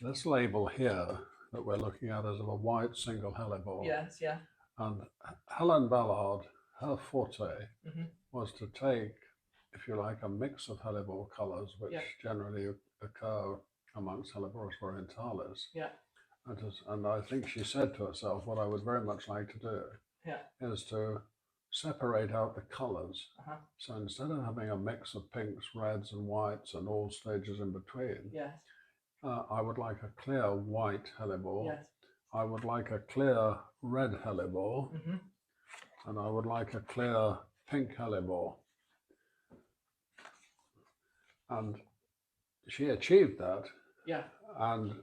This label here that we're looking at is of a white single hellebore. Yes, yeah. And Helen Ballard, her forte was to take, if you like, a mix of hellebore colours, which generally occur amongst Helleborus orientalis. Yeah. And I think she said to herself, what I would very much like to do is to separate out the colours. So instead of having a mix of pinks, reds and whites and all stages in between, I would like a clear white hellebore. I would like a clear red hellebore. And I would like a clear pink hellebore. And she achieved that. Yeah. And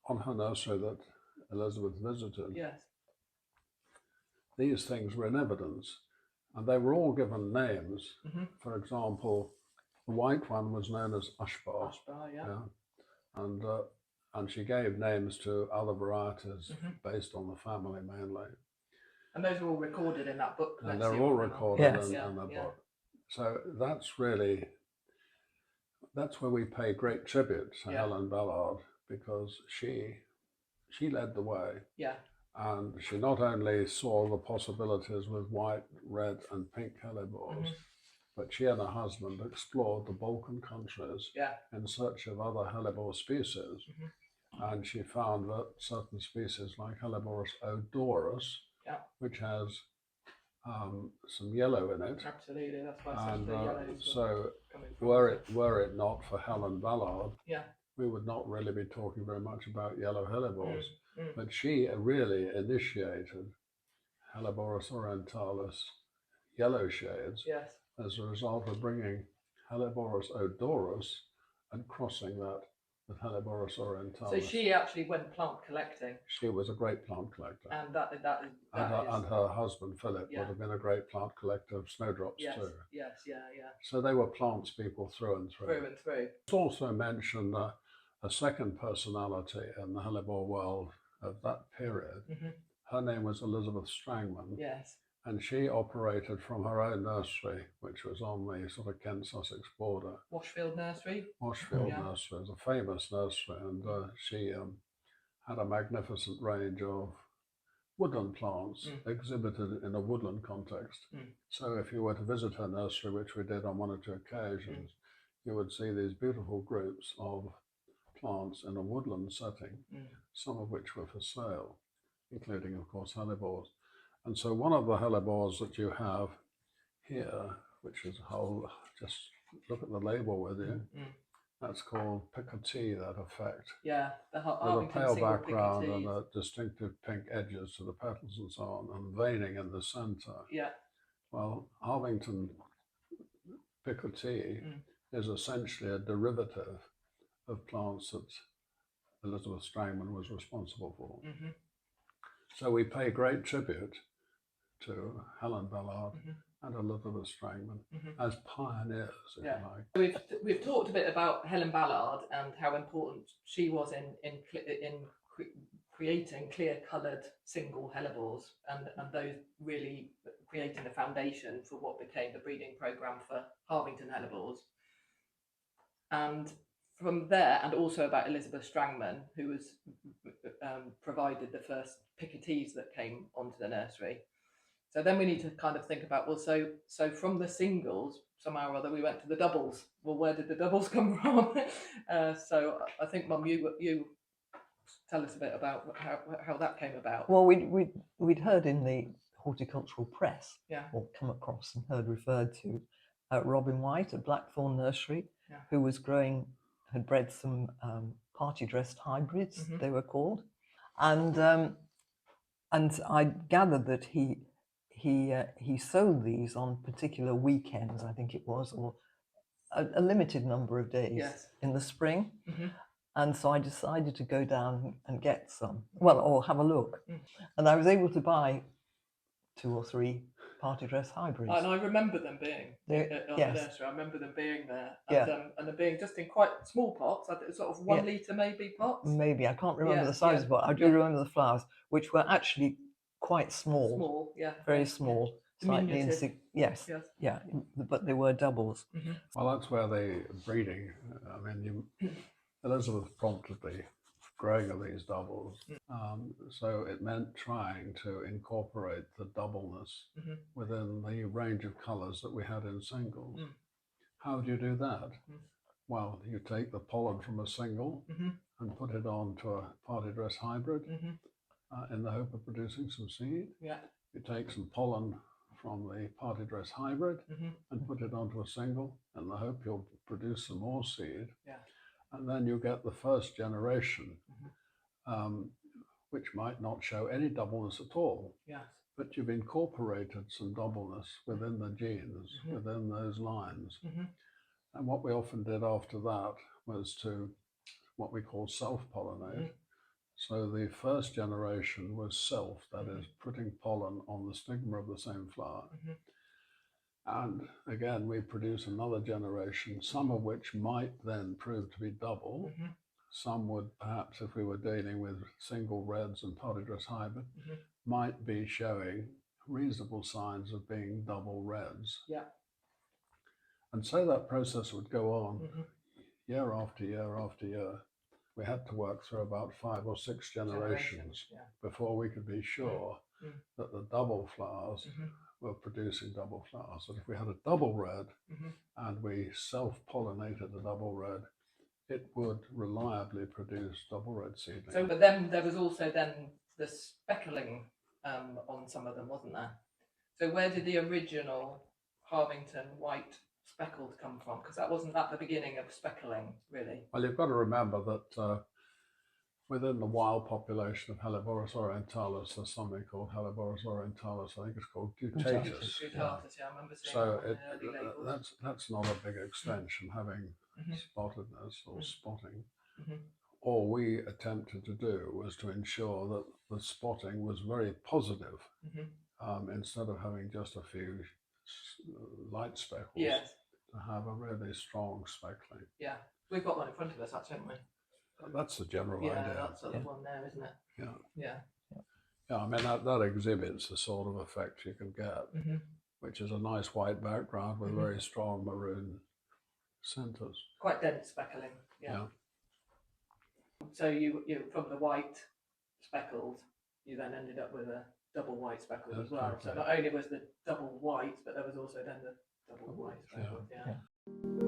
on her nursery that Elizabeth visited, these things were in evidence. And they were all given names. For example, the white one was known as Ushbar. And she gave names to other varieties based on the family mainly. And those are all recorded in that book. And they're all recorded in the book. So that's really, that's where we pay great tribute to Helen Ballard, because she led the way. Yeah. And she not only saw the possibilities with white, red and pink hellebores, but she and her husband explored the Balkan countries in search of other hellebore species. And she found that certain species like Helleborus odorus, which has some yellow in it. Absolutely, that's why and so were it not for Helen Ballard, we would not really be talking very much about yellow hellebores. But she really initiated Helleborus orientalis yellow shades as a result of bringing Helleborus odorus and crossing that with Helleborus orientalis. So she actually went plant collecting. She was a great plant collector. And and her husband Philip would have been a great plant collector of snowdrops too. Yes. So they were plants people through and through. Through and through. It's also mentioned a second personality in the hellebore world of that period. Her name was Elizabeth Strangman. Yes. And she operated from her own nursery, which was on the sort of Kent-Sussex border. Washfield Nursery? Washfield Nursery was a famous nursery, and she had a magnificent range of woodland plants exhibited in a woodland context. So if you were to visit her nursery, which we did on one or two occasions, you would see these beautiful groups of plants in a woodland setting, some of which were for sale, including, of course, hellebores. And so one of the hellebores that you have here, which is a whole, just look at the label with you, that's called picotee, that effect. Yeah, with a pale background and a distinctive pink edges to the petals and so on, and veining in the center. Yeah. Well, Harvington picotee is essentially a derivative of plants that Elizabeth Strangman was responsible for. So we pay great tribute to Helen Ballard and Elizabeth Strangman as pioneers, if you like. We've talked a bit about Helen Ballard and how important she was in creating clear-coloured single hellebores, and those really creating the foundation for what became the breeding programme for Harvington Hellebores. And from there, and also about Elizabeth Strangman, who was provided the first picotees that came onto the nursery. So then we need to kind of think about, well, so from the singles, somehow or other, we went to the doubles. Well, where did the doubles come from? So I think, Mum, you tell us a bit about how that came about. Well, we'd heard in the horticultural press, or come across and heard referred to, Robin White at Blackthorn Nursery, who was had bred some party-dressed hybrids, they were called, and I gathered that he sowed these on particular weekends, I think it was, or a limited number of days in the spring. And so I decided to go down and get some, or have a look. And I was able to buy 2 or 3 party dress hybrids. And I remember them being at the nursery. I remember them being there, and them being just in quite small pots, sort of 1 litre maybe pots. Maybe, I can't remember the size, but I do remember the flowers, which were actually quite small. Small, very small. Slightly but they were doubles. Well, that's where the breeding, I mean, Elizabeth prompted the growing of these doubles. So it meant trying to incorporate the doubleness within the range of colours that we had in singles. How do you do that? Well, you take the pollen from a single and put it onto a party dress hybrid in the hope of producing some seed. You take some pollen from the party dress hybrid and put it onto a single in the hope you'll produce some more seed. And then you get the first generation, which might not show any doubleness at all. But you've incorporated some doubleness within the genes, within those lines. And what we often did after that was to what we call self-pollinate. So the first generation was self, that is, putting pollen on the stigma of the same flower. And again, we produce another generation, some of which might then prove to be double. Some would perhaps, if we were dealing with single reds and party dress hybrid, might be showing reasonable signs of being double reds. And so that process would go on year after year after year. We had to work through about 5 or 6 generations before we could be sure that the double flowers were producing double flowers. And if we had a double red and we self-pollinated the double red, it would reliably produce double red seedlings. So, but then there was also then the speckling on some of them, wasn't there? So where did the original Harvington white speckled come from? Because that wasn't at the beginning of speckling, really. Well, you've got to remember that within the wild population of Helleborus orientalis, there's something called Helleborus orientalis. I think it's called gutatus. I remember seeing so that's not a big extension, having spottedness or spotting. All we attempted to do was to ensure that the spotting was very positive, instead of having just a few light speckles, to have a really strong speckling. We've got one in front of us, actually, haven't we? That's the general idea. That's the one there, isn't it? Yeah, I mean, that exhibits the sort of effect you can get, which is a nice white background with very strong maroon centres. Quite dense speckling, So you from the white speckled, you then ended up with a double white speckled as well. So not only was the double white, but there was also then the double white speckled.